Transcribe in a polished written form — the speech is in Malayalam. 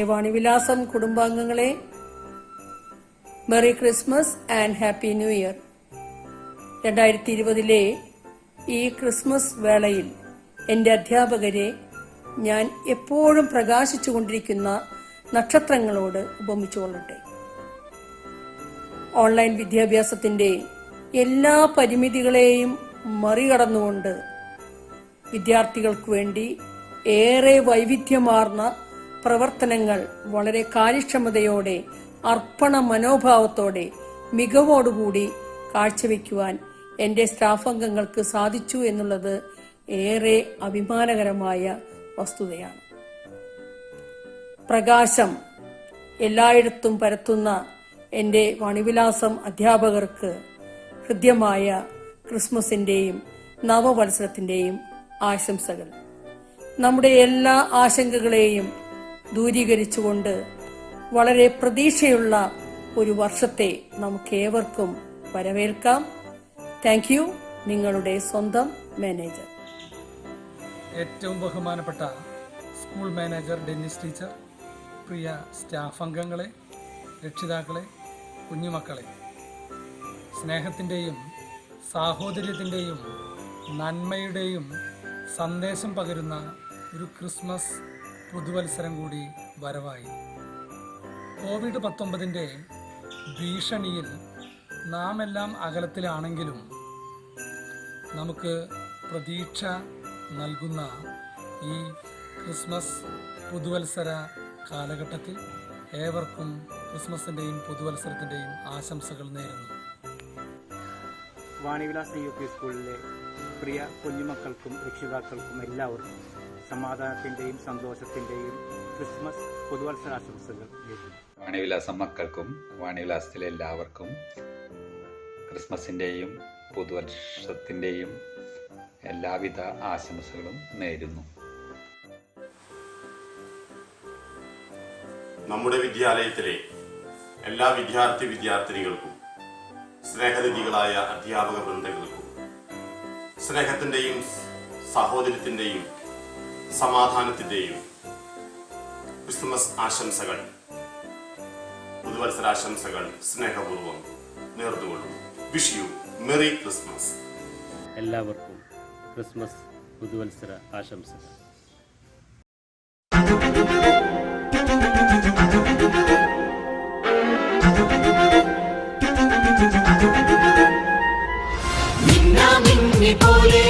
വാണിവിലാസം കുടുംബാംഗങ്ങളെ, merry Christmas and happy new year. 2020 ഈ ക്രിസ്മസ് വേളയിൽ എന്റെ അധ്യാപകരെ ഞാൻ എപ്പോഴും പ്രകാശിച്ചുകൊണ്ടിരിക്കുന്ന നക്ഷത്രങ്ങളോട് ഉപമിച്ചുകൊള്ളട്ടെ. ഓൺലൈൻ വിദ്യാഭ്യാസത്തിന്റെ എല്ലാ പരിമിതികളെയും മറികടന്നുകൊണ്ട് വിദ്യാർത്ഥികൾക്ക് വേണ്ടി ഏറെ വൈവിധ്യമാർന്ന പ്രവർത്തനങ്ങൾ വളരെ കാര്യക്ഷമതയോടെ, അർപ്പണ മനോഭാവത്തോടെ, മികവോടുകൂടി കാഴ്ചവെക്കുവാൻ എന്റെ സ്റ്റാഫ് അംഗങ്ങൾക്ക് സാധിച്ചു എന്നുള്ളത് ഏറെ അഭിമാനകരമായ വസ്തുതയാണ്. പ്രകാശം എല്ലായിടത്തും പരത്തുന്ന എന്റെ വാണിവിലാസം അധ്യാപകർക്ക് ഹൃദ്യമായ ക്രിസ്മസിന്റെയും നവവത്സരത്തിന്റെയും ആശംസകൾ. നമ്മുടെ എല്ലാ ആശങ്കകളെയും ദൂരീകരിച്ചുകൊണ്ട് വളരെ പ്രതീക്ഷയുള്ള ഒരു വർഷത്തെ നമുക്കേവർക്കും വരവേൽക്കാം. Thank you. നിങ്ങളുടെ സ്വന്തം മാനേജർ. ഏറ്റവും ബഹുമാനപ്പെട്ട സ്കൂൾ മാനേജർ ഡെന്നിസ് ടീച്ചർ, പ്രിയ സ്റ്റാഫ് അംഗങ്ങളെ, രക്ഷിതാക്കളെ, കുഞ്ഞുമക്കളെ, സ്നേഹത്തിൻ്റെയും സാഹോദര്യത്തിൻ്റെയും നന്മയുടെയും സന്ദേശം പകരുന്ന ഒരു ക്രിസ്മസ് പുതുവത്സരം കൂടി വരവായി. COVID-19 ഭീഷണിയിൽ നാം എല്ലാം അകലത്തിലാണെങ്കിലും നമുക്ക് പ്രതീക്ഷ നൽകുന്ന ഈ ക്രിസ്മസ് പുതുവത്സര കാലഘട്ടത്തിൽ ഏവർക്കും ക്രിസ്മസിൻ്റെയും പുതുവത്സരത്തിൻ്റെയും ആശംസകൾ നേരുന്നു. വാണിവിലാസം UP സ്കൂളിലെ പ്രിയ കുഞ്ഞുമക്കൾക്കും രക്ഷിതാക്കൾക്കും എല്ലാവർക്കും സമാധാനത്തിൻ്റെയും സന്തോഷത്തിൻ്റെയും ക്രിസ്മസ് പുതുവത്സരാശംസകൾ നേരുന്നു. വാണിവിലാസം മക്കൾക്കും വാണിവിലാസത്തിലെ എല്ലാവർക്കും ക്രിസ്മസിൻ്റെയും പുതുവർഷത്തിൻ്റെയും എല്ലാവിധ ആശംസകളും നേരുന്നു. നമ്മുടെ വിദ്യാലയത്തിലെ എല്ലാ വിദ്യാർത്ഥിനികൾക്കും സ്നേഹനിധികളായ അധ്യാപക വൃന്ദങ്ങൾക്കും സ്നേഹത്തിൻ്റെയും സാഹോദര്യത്തിൻ്റെയും സമാധാനത്തിൻ്റെയും ക്രിസ്മസ് ആശംസകൾ, പുതുവത്സരാശംസകൾ സ്നേഹപൂർവ്വം നേർന്നുകൊള്ളുന്നു. Wish you merry Christmas. എല്ലാവർക്കും ക്രിസ്മസ് പുതുവത്സര ആശംസകൾ. മിന്നാമിന്നി പോലെ